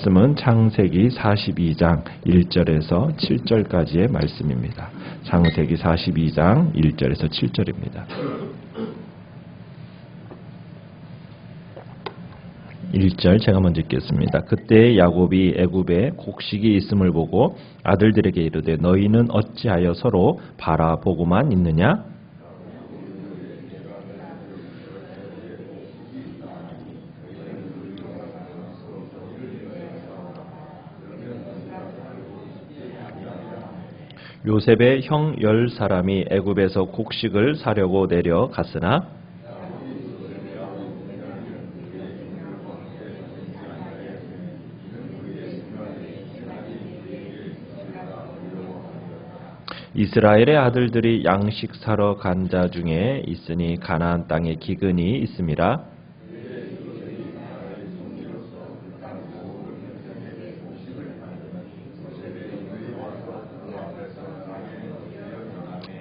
말씀은 창세기 42장 1절에서 7절까지의 말씀입니다. 창세기 42장 1절에서 7절입니다. 1절 제가 먼저 읽겠습니다. 그때 야곱이 애굽에 곡식이 있음을 보고 아들들에게 이르되 너희는 어찌하여 서로 바라보고만 있느냐? 요셉의 형 10사람이 애굽에서 곡식을 사려고 내려갔으나 이스라엘의 아들들이 양식 사러 간 자 중에 있으니 가나안 땅에 기근이 있음이라.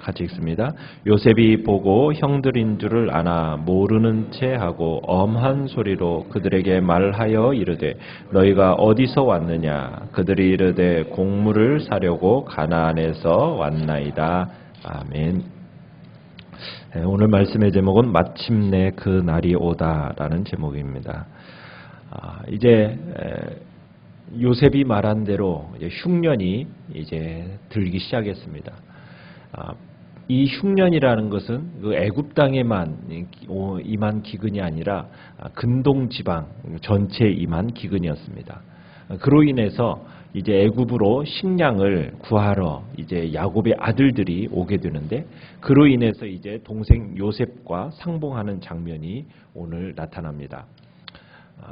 같이 읽습니다. 요셉이 보고 형들인 줄을 아나 모르는 채 하고 엄한 소리로 그들에게 말하여 이르되 너희가 어디서 왔느냐? 그들이 이르되 곡물을 사려고 가나안에서 왔나이다. 아멘. 오늘 말씀의 제목은 마침내 그 날이 오다라는 제목입니다. 이제 요셉이 말한 대로 이제 흉년이 이제 들기 시작했습니다. 이 흉년이라는 것은 그 애굽 땅에만 임한 기근이 아니라 근동 지방 전체에 임한 기근이었습니다. 그로 인해서 이제 애굽으로 식량을 구하러 이제 야곱의 아들들이 오게 되는데 그로 인해서 이제 동생 요셉과 상봉하는 장면이 오늘 나타납니다.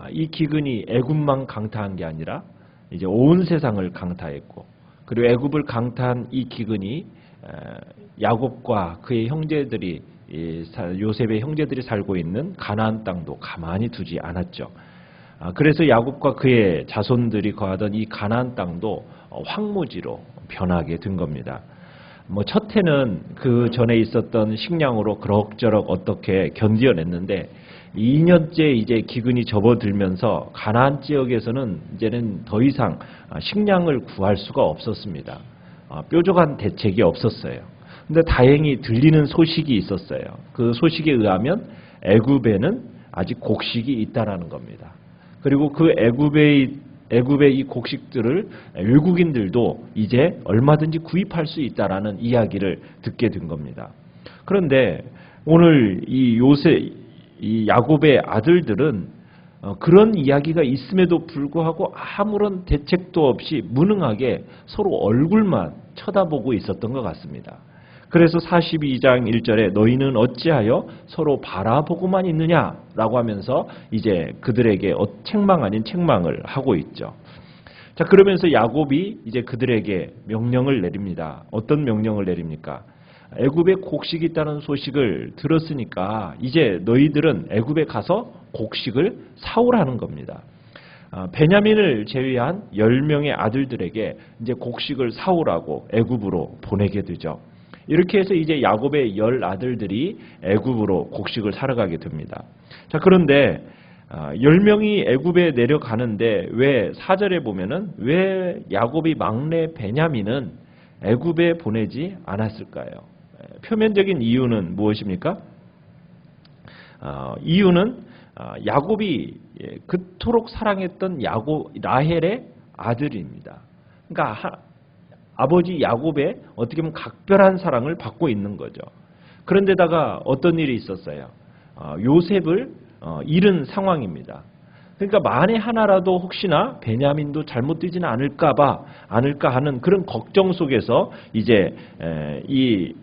이 기근이 애굽만 강타한 게 아니라 이제 온 세상을 강타했고 그리고 애굽을 강타한 이 기근이 야곱과 그의 형제들이 요셉의 형제들이 살고 있는 가나안 땅도 가만히 두지 않았죠. 그래서 야곱과 그의 자손들이 거하던 이 가나안 땅도 황무지로 변하게 된 겁니다. 첫 해는 그 전에 있었던 식량으로 그럭저럭 어떻게 견뎌냈는데 2년째 이제 기근이 접어들면서 가나안 지역에서는 이제는 더 이상 식량을 구할 수가 없었습니다. 뾰족한 대책이 없었어요. 근데 다행히 들리는 소식이 있었어요. 그 소식에 의하면 애굽에는 아직 곡식이 있다라는 겁니다. 그리고 그 애굽의 이 곡식들을 외국인들도 이제 얼마든지 구입할 수 있다라는 이야기를 듣게 된 겁니다. 그런데 오늘 이 야곱의 아들들은 그런 이야기가 있음에도 불구하고 아무런 대책도 없이 무능하게 서로 얼굴만 쳐다보고 있었던 것 같습니다. 그래서 42장 1절에 너희는 어찌하여 서로 바라보고만 있느냐라고 하면서 이제 그들에게 책망 아닌 책망을 하고 있죠. 자, 그러면서 야곱이 이제 그들에게 명령을 내립니다. 어떤 명령을 내립니까? 애굽에 곡식이 있다는 소식을 들었으니까 이제 너희들은 애굽에 가서 곡식을 사오라는 겁니다. 베냐민을 제외한 10명의 아들들에게 이제 곡식을 사오라고 애굽으로 보내게 되죠. 이렇게 해서 이제 야곱의 10 아들들이 애굽으로 곡식을 사러 가게 됩니다. 자, 그런데 10명이 애굽에 내려가는데 왜 4절에 보면은 왜 야곱이 막내 베냐민은 애굽에 보내지 않았을까요? 표면적인 이유는 무엇입니까? 이유는 야곱이 그토록 사랑했던 라헬의 아들입니다. 그러니까 아버지 야곱의 어떻게 보면 각별한 사랑을 받고 있는 거죠. 그런데다가 어떤 일이 있었어요? 요셉을 잃은 상황입니다. 그러니까 만에 하나라도 혹시나 베냐민도 잘못되지는 않을까 하는 그런 걱정 속에서 이제 이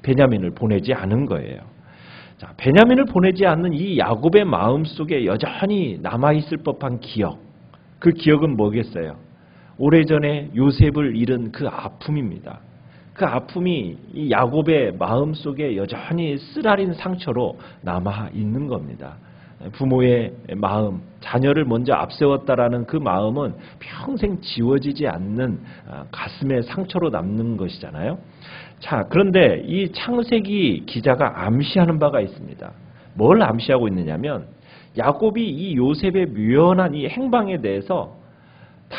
베냐민을 보내지 않은 거예요. 자, 베냐민을 보내지 않는 이 야곱의 마음 속에 여전히 남아있을 법한 기억. 그 기억은 뭐겠어요? 오래전에 요셉을 잃은 그 아픔입니다. 그 아픔이 이 야곱의 마음 속에 여전히 쓰라린 상처로 남아 있는 겁니다. 부모의 마음, 자녀를 먼저 앞세웠다라는 그 마음은 평생 지워지지 않는 가슴의 상처로 남는 것이잖아요. 자, 그런데 이 창세기 기자가 암시하는 바가 있습니다. 뭘 암시하고 있느냐면 야곱이 이 요셉의 묘연한 이 행방에 대해서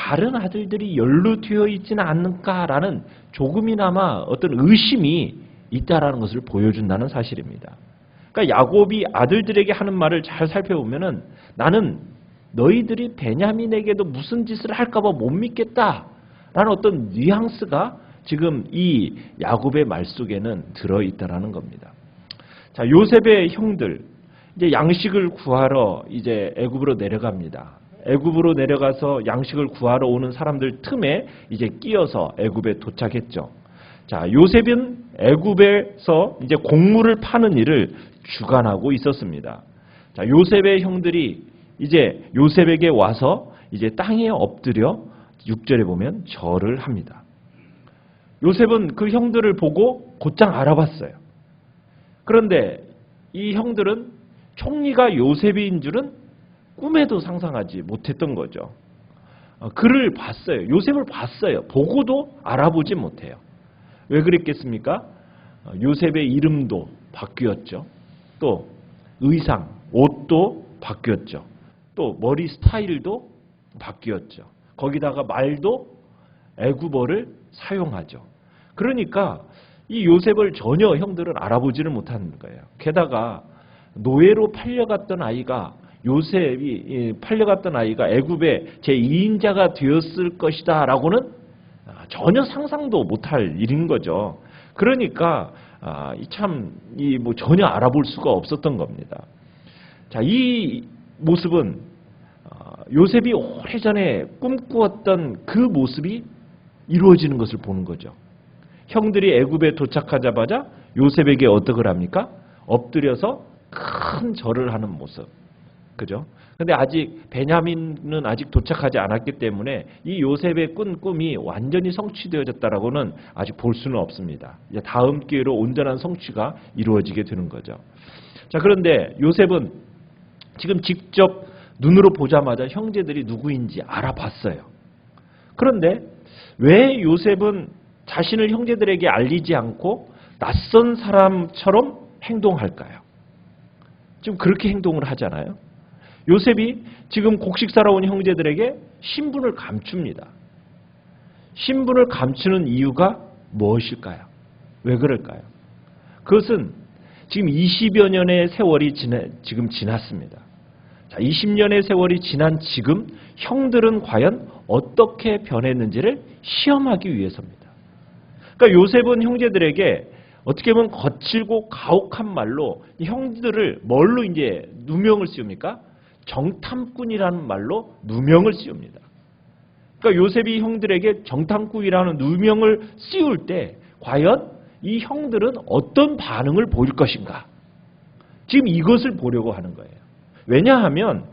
다른 아들들이 연루되어 있지는 않을까라는 조금이나마 어떤 의심이 있다라는 것을 보여준다는 사실입니다. 그러니까 야곱이 아들들에게 하는 말을 잘 살펴보면은 나는 너희들이 베냐민에게도 무슨 짓을 할까봐 못 믿겠다라는 어떤 뉘앙스가 지금 이 야곱의 말 속에는 들어있다라는 겁니다. 자, 요셉의 형들 이제 양식을 구하러 이제 애굽으로 내려갑니다. 애굽으로 내려가서 양식을 구하러 오는 사람들 틈에 이제 끼어서 애굽에 도착했죠. 자, 요셉은 애굽에서 이제 곡물을 파는 일을 주관하고 있었습니다. 자, 요셉의 형들이 이제 요셉에게 와서 이제 땅에 엎드려 6절에 보면 절을 합니다. 요셉은 그 형들을 보고 곧장 알아봤어요. 그런데 이 형들은 총리가 요셉인 줄은 꿈에도 상상하지 못했던 거죠. 그를 봤어요. 요셉을 봤어요. 보고도 알아보지 못해요. 왜 그랬겠습니까? 요셉의 이름도 바뀌었죠. 또 의상, 옷도 바뀌었죠. 또 머리 스타일도 바뀌었죠. 거기다가 말도 애굽어를 사용하죠. 그러니까 이 요셉을 전혀 형들은 알아보지를 못하는 거예요. 게다가 노예로 팔려갔던 아이가 요셉이 팔려갔던 아이가 애굽의 제2인자가 되었을 것이다 라고는 전혀 상상도 못할 일인 거죠. 그러니까 참 전혀 알아볼 수가 없었던 겁니다. 자, 이 모습은 요셉이 오래전에 꿈꾸었던 그 모습이 이루어지는 것을 보는 거죠. 형들이 애굽에 도착하자마자 요셉에게 어떻게 합니까? 엎드려서 큰 절을 하는 모습. 그죠? 근데 아직 베냐민은 아직 도착하지 않았기 때문에 이 요셉의 꾼 꿈이 완전히 성취되어졌다라고는 아직 볼 수는 없습니다. 이제 다음 기회로 온전한 성취가 이루어지게 되는 거죠. 자, 그런데 요셉은 지금 직접 눈으로 보자마자 형제들이 누구인지 알아봤어요. 그런데 왜 요셉은 자신을 형제들에게 알리지 않고 낯선 사람처럼 행동할까요? 지금 그렇게 행동을 하잖아요. 요셉이 지금 곡식사러 온 형제들에게 신분을 감춥니다. 신분을 감추는 이유가 무엇일까요? 왜 그럴까요? 그것은 지금 20여 년의 세월이 지금 지났습니다. 자, 20년의 세월이 지난 지금 형들은 과연 어떻게 변했는지를 시험하기 위해서입니다. 그러니까 요셉은 형제들에게 어떻게 보면 거칠고 가혹한 말로 형들을 뭘로 이제 누명을 씌웁니까? 정탐꾼이라는 말로 누명을 씌웁니다. 그러니까 요셉이 형들에게 정탐꾼이라는 누명을 씌울 때 과연 이 형들은 어떤 반응을 보일 것인가? 지금 이것을 보려고 하는 거예요. 왜냐하면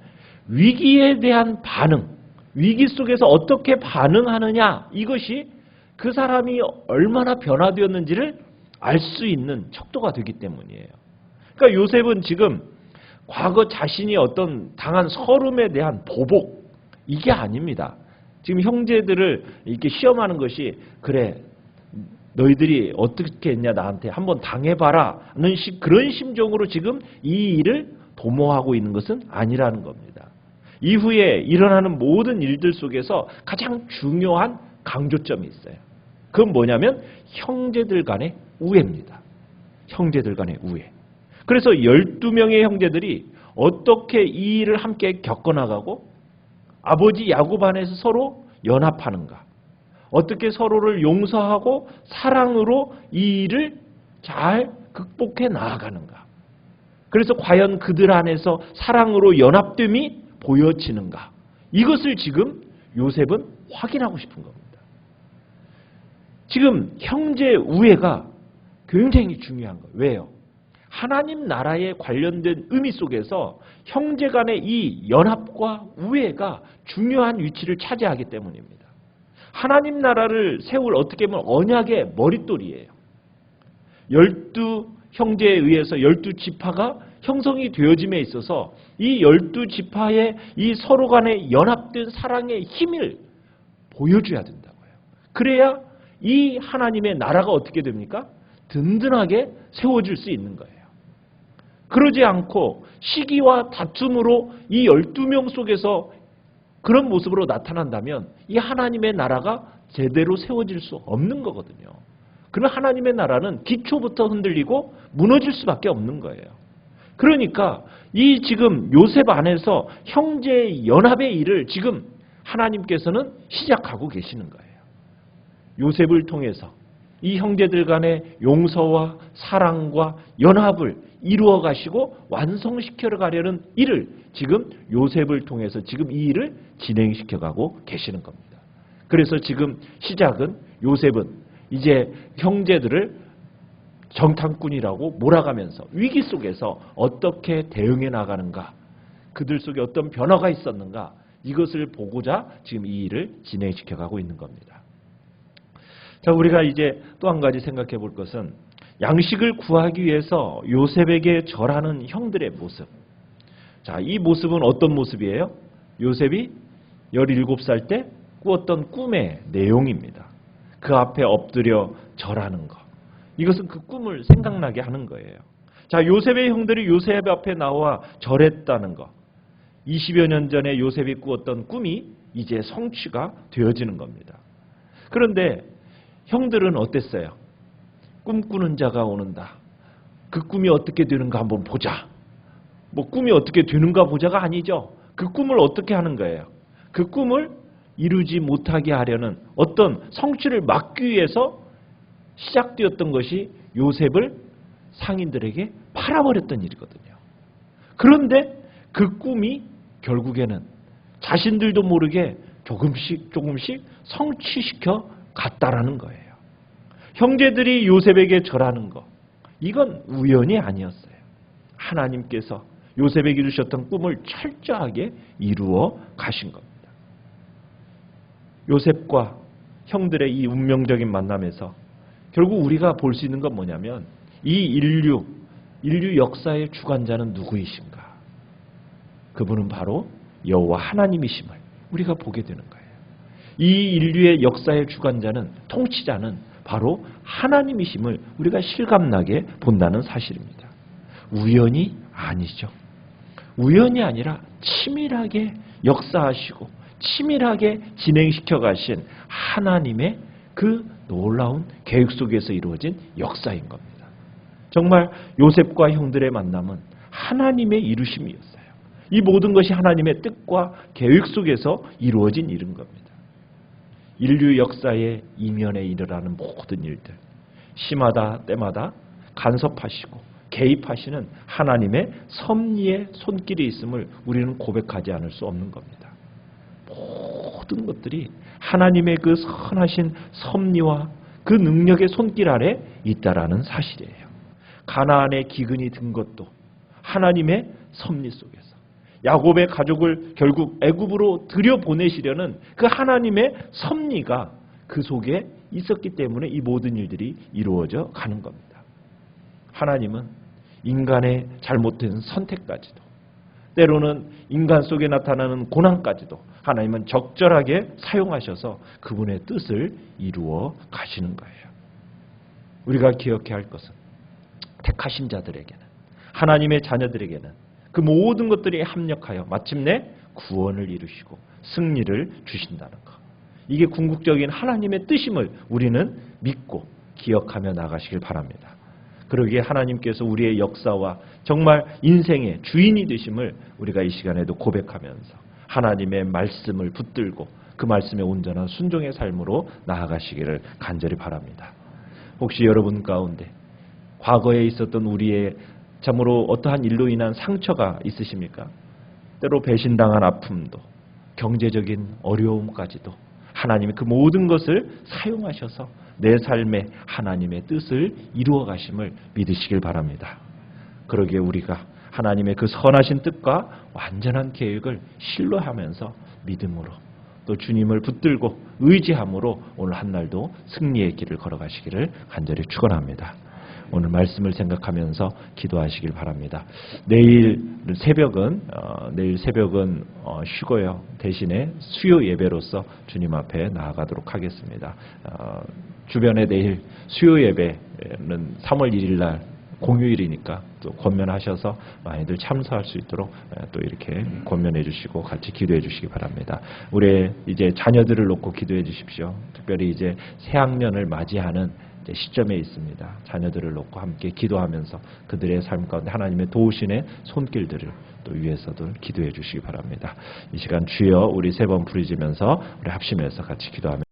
위기에 대한 반응, 위기 속에서 어떻게 반응하느냐, 이것이 그 사람이 얼마나 변화되었는지를 알 수 있는 척도가 되기 때문이에요. 그러니까 요셉은 지금 과거 자신이 어떤 당한 서름에 대한 보복, 이게 아닙니다. 지금 형제들을 이렇게 시험하는 것이 그래 너희들이 어떻게 했냐 나한테 한번 당해봐라 하는 그런 심정으로 지금 이 일을 도모하고 있는 것은 아니라는 겁니다. 이후에 일어나는 모든 일들 속에서 가장 중요한 강조점이 있어요. 그건 뭐냐면 형제들 간의 우애입니다. 형제들 간의 우애. 그래서 12명의 형제들이 어떻게 이 일을 함께 겪어나가고 아버지 야곱 안에서 서로 연합하는가, 어떻게 서로를 용서하고 사랑으로 이 일을 잘 극복해 나아가는가, 그래서 과연 그들 안에서 사랑으로 연합됨이 보여지는가, 이것을 지금 요셉은 확인하고 싶은 겁니다. 지금 형제 우애가 굉장히 중요한 거예요. 왜요? 하나님 나라에 관련된 의미 속에서 형제 간의 이 연합과 우애가 중요한 위치를 차지하기 때문입니다. 하나님 나라를 세울 어떻게 보면 언약의 머릿돌이에요. 12형제에 의해서 12지파가 형성이 되어짐에 있어서 이 12지파의 이 서로 간의 연합된 사랑의 힘을 보여줘야 된다고요. 그래야 이 하나님의 나라가 어떻게 됩니까? 든든하게 세워질 수 있는 거예요. 그러지 않고 시기와 다툼으로 이 12명 속에서 그런 모습으로 나타난다면 이 하나님의 나라가 제대로 세워질 수 없는 거거든요. 그런 하나님의 나라는 기초부터 흔들리고 무너질 수밖에 없는 거예요. 그러니까 이 지금 요셉 안에서 형제 연합의 일을 지금 하나님께서는 시작하고 계시는 거예요. 요셉을 통해서 이 형제들 간의 용서와 사랑과 연합을 이루어 가시고 완성시켜 가려는 일을 지금 요셉을 통해서 지금 이 일을 진행시켜 가고 계시는 겁니다. 그래서 지금 시작은 요셉은 이제 형제들을 정탐꾼이라고 몰아가면서 위기 속에서 어떻게 대응해 나가는가, 그들 속에 어떤 변화가 있었는가, 이것을 보고자 지금 이 일을 진행시켜 가고 있는 겁니다. 자, 우리가 이제 또 한 가지 생각해 볼 것은 양식을 구하기 위해서 요셉에게 절하는 형들의 모습. 자, 이 모습은 어떤 모습이에요? 요셉이 17살 때 꾸었던 꿈의 내용입니다. 그 앞에 엎드려 절하는 것. 이것은 그 꿈을 생각나게 하는 거예요. 자, 요셉의 형들이 요셉 앞에 나와 절했다는 것. 20여 년 전에 요셉이 꾸었던 꿈이 이제 성취가 되어지는 겁니다. 그런데 형들은 어땠어요? 꿈꾸는 자가 오는다. 그 꿈이 어떻게 되는가 한번 보자. 뭐 꿈이 어떻게 되는가 보자가 아니죠. 그 꿈을 어떻게 하는 거예요? 그 꿈을 이루지 못하게 하려는 어떤 성취를 막기 위해서 시작되었던 것이 요셉을 상인들에게 팔아버렸던 일이거든요. 그런데 그 꿈이 결국에는 자신들도 모르게 조금씩 성취시켜 갔다라는 거예요. 형제들이 요셉에게 절하는 것, 이건 우연이 아니었어요. 하나님께서 요셉에게 이루셨던 꿈을 철저하게 이루어 가신 겁니다. 요셉과 형들의 이 운명적인 만남에서 결국 우리가 볼 수 있는 건 뭐냐면 이 인류 역사의 주관자는 누구이신가? 그분은 바로 여호와 하나님이심을 우리가 보게 되는 거예요. 이 인류의 역사의 주관자는, 통치자는 바로 하나님이심을 우리가 실감나게 본다는 사실입니다. 우연이 아니죠. 우연이 아니라 치밀하게 역사하시고 치밀하게 진행시켜 가신 하나님의 그 놀라운 계획 속에서 이루어진 역사인 겁니다. 정말 요셉과 형들의 만남은 하나님의 이루심이었어요. 이 모든 것이 하나님의 뜻과 계획 속에서 이루어진 일인 겁니다. 인류 역사의 이면에 일어나는 모든 일들, 시마다 때마다 간섭하시고 개입하시는 하나님의 섭리의 손길이 있음을 우리는 고백하지 않을 수 없는 겁니다. 모든 것들이 하나님의 그 선하신 섭리와 그 능력의 손길 아래 있다라는 사실이에요. 가나안의 기근이 든 것도 하나님의 섭리 속에서, 야곱의 가족을 결국 애굽으로 들여보내시려는 그 하나님의 섭리가 그 속에 있었기 때문에 이 모든 일들이 이루어져 가는 겁니다. 하나님은 인간의 잘못된 선택까지도, 때로는 인간 속에 나타나는 고난까지도 하나님은 적절하게 사용하셔서 그분의 뜻을 이루어 가시는 거예요. 우리가 기억해야 할 것은 택하신 자들에게는, 하나님의 자녀들에게는 그 모든 것들이 합력하여 마침내 구원을 이루시고 승리를 주신다는 것. 이게 궁극적인 하나님의 뜻임을 우리는 믿고 기억하며 나가시길 바랍니다. 그러기에 하나님께서 우리의 역사와 정말 인생의 주인이 되심을 우리가 이 시간에도 고백하면서 하나님의 말씀을 붙들고 그 말씀의 온전한 순종의 삶으로 나아가시기를 간절히 바랍니다. 혹시 여러분 가운데 과거에 있었던 우리의 참으로 어떠한 일로 인한 상처가 있으십니까? 때로 배신당한 아픔도, 경제적인 어려움까지도 하나님이 그 모든 것을 사용하셔서 내 삶에 하나님의 뜻을 이루어 가심을 믿으시길 바랍니다. 그러기에 우리가 하나님의 그 선하신 뜻과 완전한 계획을 신뢰하면서 믿음으로 또 주님을 붙들고 의지함으로 오늘 한 날도 승리의 길을 걸어가시기를 간절히 축원합니다. 오늘 말씀을 생각하면서 기도하시길 바랍니다. 내일 새벽은 쉬고요. 대신에 수요 예배로서 주님 앞에 나아가도록 하겠습니다. 주변에 내일 수요 예배는 3월 1일 날 공휴일이니까 또 권면하셔서 많이들 참석할 수 있도록 또 이렇게 권면해 주시고 같이 기도해 주시기 바랍니다. 우리 이제 자녀들을 놓고 기도해 주십시오. 특별히 이제 새 학년을 맞이하는 이제 시점에 있습니다. 자녀들을 놓고 함께 기도하면서 그들의 삶 가운데 하나님의 도우신의 손길들을 또 위해서도 기도해 주시기 바랍니다. 이 시간 주여 우리 세 번 부르짖으면서 우리 합심해서 같이 기도하며